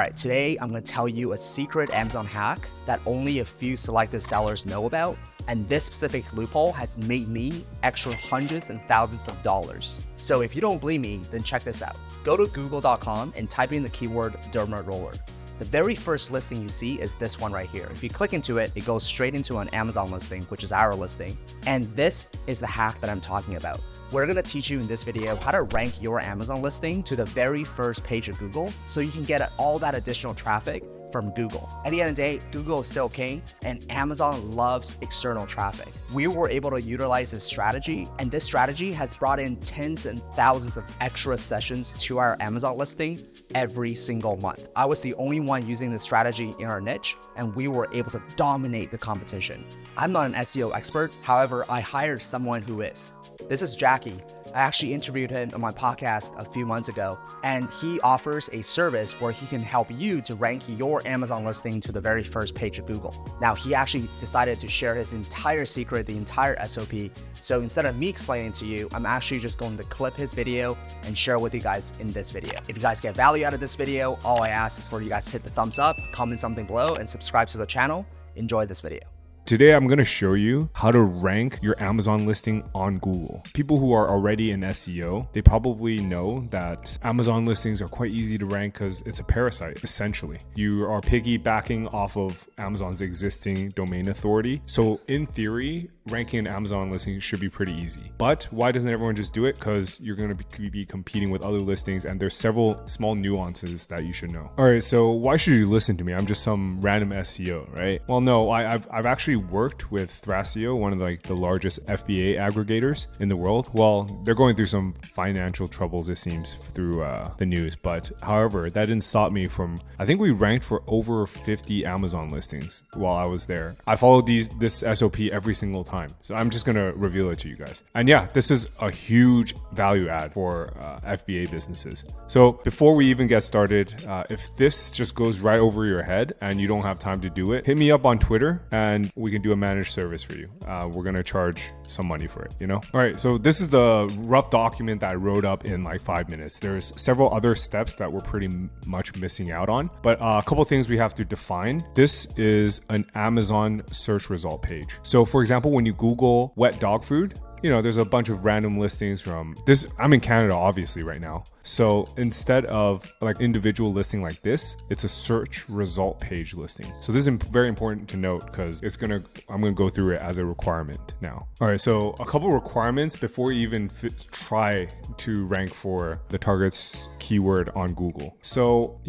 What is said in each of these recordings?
All right, today I'm gonna tell you a secret Amazon hack that only a few selected sellers know about. And this specific loophole has made me extra hundreds and thousands of dollars. So if you don't believe me, then check this out. Go to google.com and type in the keyword derma roller. The very first listing you see is this one right here. If you click into it, it goes straight into an Amazon listing, which is our listing. And this is the hack that I'm talking about. We're gonna teach you in this video how to rank your Amazon listing to the very first page of Google so you can get all that additional traffic from Google. At the end of the day, Google is still king and Amazon loves external traffic. We were able to utilize this strategy, and this strategy has brought in tens and thousands of extra sessions to our Amazon listing every single month. I was the only one using this strategy in our niche, and we were able to dominate the competition. I'm not an SEO expert, however, I hired someone who is. This is Jackie. I actually interviewed him on my podcast a few months ago, and he offers a service where he can help you to rank your Amazon listing to the very first page of Google. Now, he actually decided to share his entire secret, the entire SOP. So instead of me explaining to you, I'm actually just going to clip his video and share with you guys in this video. If you guys get value out of this video, all I ask is for you guys to hit the thumbs up, comment something below, and subscribe to the channel. Enjoy this video. Today, I'm going to show you how to rank your Amazon listing on Google. People who are already in SEO, they probably know that Amazon listings are quite easy to rank because it's a parasite, essentially. You are piggybacking off of Amazon's existing domain authority. So in theory, ranking an Amazon listing should be pretty easy. But why doesn't everyone just do it? Because you're going to be competing with other listings, and there's several small nuances that you should know. All right, so why should you listen to me? I'm just some random SEO, right? Well, no, I've actually worked with Thrasio, one of the largest FBA aggregators in the world. Well, they're going through some financial troubles, it seems, through the news. But however, that didn't stop me from, I think we ranked for over 50 Amazon listings while I was there. I followed this SOP every single time. So I'm just going to reveal it to you guys. And yeah, this is a huge value add for FBA businesses. So before we even get started, if this just goes right over your head and you don't have time to do it, hit me up on Twitter and we can do a managed service for you. We're going to charge some money for it, you know? All right, so this is the rough document that I wrote up in like 5 minutes. There's several other steps that we're pretty much missing out on, but a couple things we have to define. This is an Amazon search result page. So for example, when you Google wet dog food, you know, there's a bunch of random listings from this. I'm in Canada, obviously, right now. So instead of like individual listing like this, it's a search result page listing. So this is very important to note because I'm gonna go through it as a requirement now. All right, so a couple requirements before you even try to rank for the target's keyword on Google. So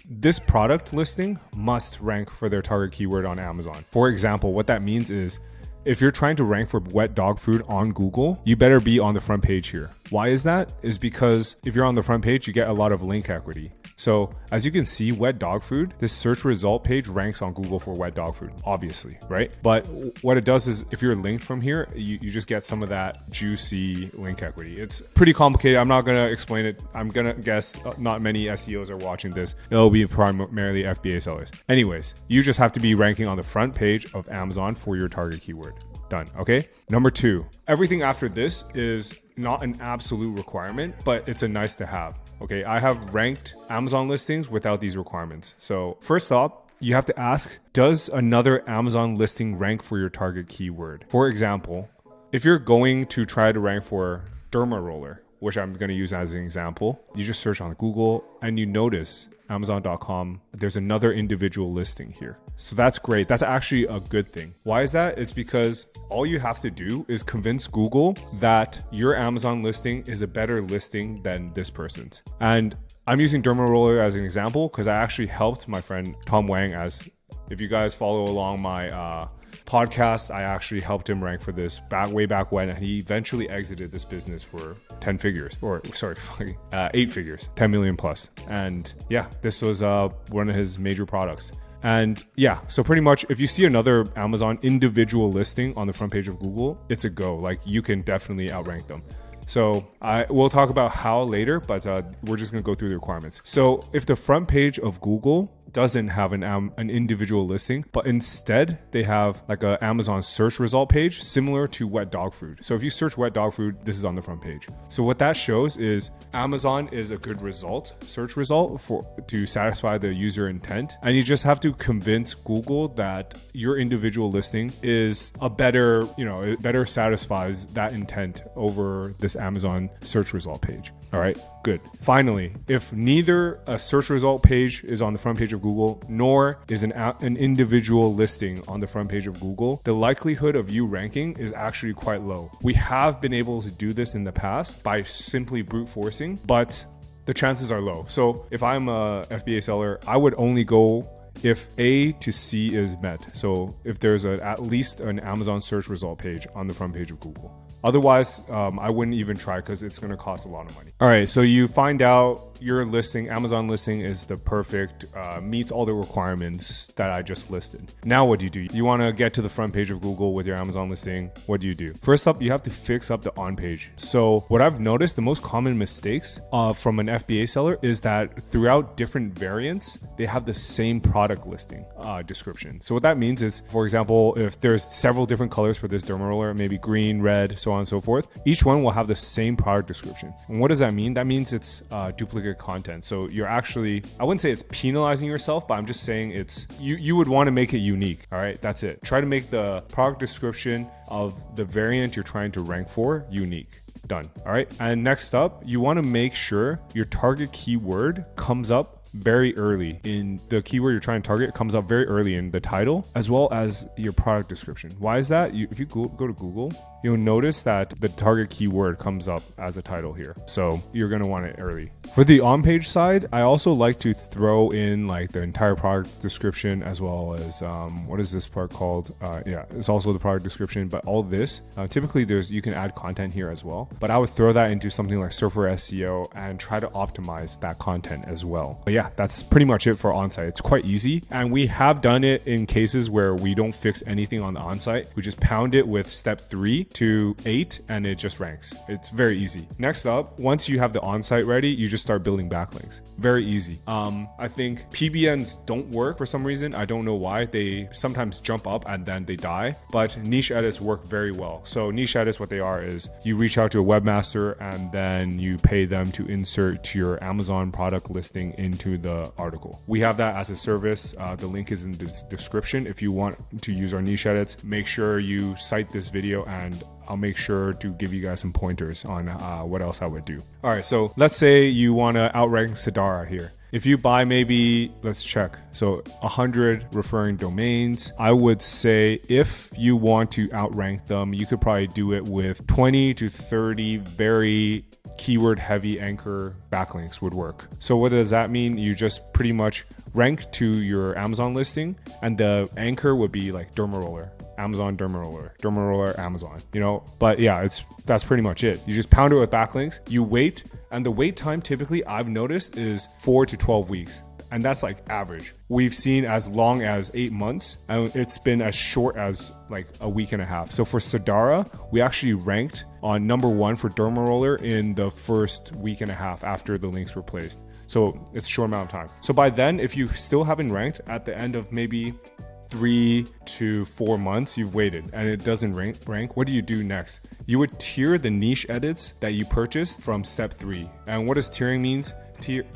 this product listing must rank for their target keyword on Amazon. For example, what that means is, if you're trying to rank for wet dog food on Google, you better be on the front page here. Why is that? Is because if you're on the front page, you get a lot of link equity. So as you can see, wet dog food, this search result page ranks on Google for wet dog food, obviously, right? But what it does is if you're linked from here, you just get some of that juicy link equity. It's pretty complicated. I'm not going to explain it. I'm going to guess not many SEOs are watching this. It'll be primarily FBA sellers. Anyways, you just have to be ranking on the front page of Amazon for your target keyword. Done. Okay. Number 2, everything after this is not an absolute requirement, but it's a nice to have. Okay. I have ranked Amazon listings without these requirements. So first off, you have to ask, does another Amazon listing rank for your target keyword? For example, if you're going to try to rank for derma roller, which I'm going to use as an example, you just search on Google and you notice Amazon.com, there's another individual listing here. So that's great. That's actually a good thing. Why is that? It's because all you have to do is convince Google that your Amazon listing is a better listing than this person's. And I'm using Derma Roller as an example because I actually helped my friend Tom Wang. If you guys follow along my podcast, I actually helped him rank for this way back when, and he eventually exited this business for 8 figures, 10 million plus. And yeah, this was one of his major products. And yeah, so pretty much if you see another Amazon individual listing on the front page of Google, it's a go. Like, you can definitely outrank them. So we'll talk about how later, but we're just going to go through the requirements. So if the front page of Google doesn't have an individual listing, but instead they have like a Amazon search result page similar to wet dog food. So if you search wet dog food, this is on the front page. So what that shows is Amazon is a good result, search result to satisfy the user intent. And you just have to convince Google that your individual listing is a better, it better satisfies that intent over this Amazon search result page. All right, good. Finally, if neither a search result page is on the front page of Google, nor is an individual listing on the front page of Google, the likelihood of you ranking is actually quite low. We have been able to do this in the past by simply brute forcing, but the chances are low. So if I'm a FBA seller, I would only go if A to C is met. So if there's at least an Amazon search result page on the front page of Google. Otherwise, I wouldn't even try because it's going to cost a lot of money. All right, so you find out your listing, Amazon listing is the perfect, meets all the requirements that I just listed. Now what do? You want to get to the front page of Google with your Amazon listing. What do? First up, you have to fix up the on page. So what I've noticed, the most common mistakes from an FBA seller is that throughout different variants, they have the same product listing description. So what that means is, for example, if there's several different colors for this derma roller, maybe green, red, so on and so forth, each one will have the same product description. And what does that mean? That means it's duplicate content. So you're actually, I wouldn't say it's penalizing yourself, but I'm just saying it's, you would want to make it unique. All right, that's it. Try to make the product description of the variant you're trying to rank for unique. Done. All right. And next up, you want to make sure your target keyword comes up very early in the keyword you're trying to target, comes up very early in the title as well as your product description. Why is that? If you go to Google, you'll notice that the target keyword comes up as a title here. So you're going to want it early. For the on-page side, I also like to throw in like the entire product description as well as what is this part called? Yeah, it's also the product description, but all this, typically you can add content here as well, but I would throw that into something like Surfer SEO and try to optimize that content as well. But yeah, that's pretty much it for on-site. It's quite easy. And we have done it in cases where we don't fix anything on the on-site. We just pound it with step 3 to 8 and it just ranks. It's very easy. Next up, once you have the on-site ready, you just start building backlinks. Very easy. I think PBNs don't work for some reason. I don't know why. They sometimes jump up and then they die, but niche edits work very well. So niche edits, what they are is you reach out to a webmaster and then you pay them to insert your Amazon product listing into the article. We have that as a service. The link is in the description. If you want to use our niche edits, make sure you cite this video and I'll make sure to give you guys some pointers on what else I would do. All right, so let's say you want to outrank Sdara here. If you buy maybe, let's check, so 100 referring domains, I would say if you want to outrank them, you could probably do it with 20 to 30 very keyword heavy anchor backlinks would work. So what does that mean? You just pretty much rank to your Amazon listing and the anchor would be like derma roller. Amazon derma roller, Amazon, but yeah, that's pretty much it. You just pound it with backlinks, you wait, and the wait time typically I've noticed is 4 to 12 weeks. And that's like average. We've seen as long as 8 months, and it's been as short as like a week and a half. So for Sdara, we actually ranked on number 1 for derma roller in the first week and a half after the links were placed. So it's a short amount of time. So by then, if you still haven't ranked at the end of maybe 3 to 4 months, you've waited and it doesn't rank, what do you do next? You would tier the niche edits that you purchased from step 3. And what does tiering means?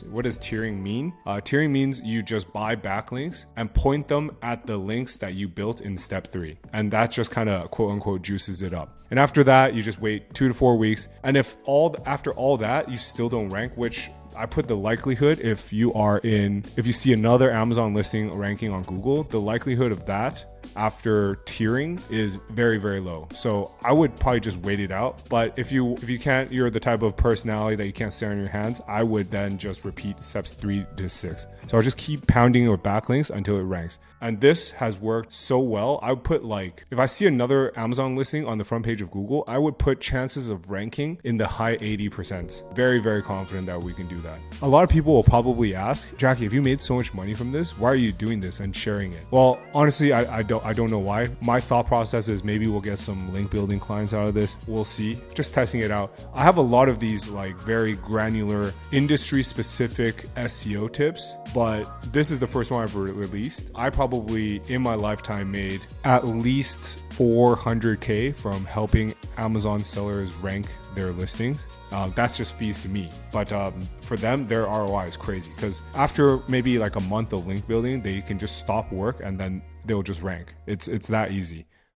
What does tiering mean? Tiering means you just buy backlinks and point them at the links that you built in step 3. And that just kind of quote unquote juices it up. And after that, you just wait 2 to 4 weeks. And if after all that, you still don't rank, which I put the likelihood if you see another Amazon listing ranking on Google, the likelihood of that after tiering is very, very low. So I would probably just wait it out. But if you can't, you're the type of personality that you can't stay on your hands, I would then just repeat steps 3 to 6. So I'll just keep pounding with backlinks until it ranks. And this has worked so well. I would put if I see another Amazon listing on the front page of Google, I would put chances of ranking in the high 80%. Very, very confident that we can do that. A lot of people will probably ask, Jackie, if you made so much money from this, why are you doing this and sharing it? Well, honestly, I don't don't know why. My thought process is maybe we'll get some link building clients out of this. We'll see. Just testing it out. I have a lot of these like very granular industry specific SEO tips, but this is the first one I've released. I probably in my lifetime made at least 400K from helping Amazon sellers rank their listings. That's just fees to me. But for them, their ROI is crazy because after maybe like a month of link building, they can just stop work and then they'll just rank. It's that easy.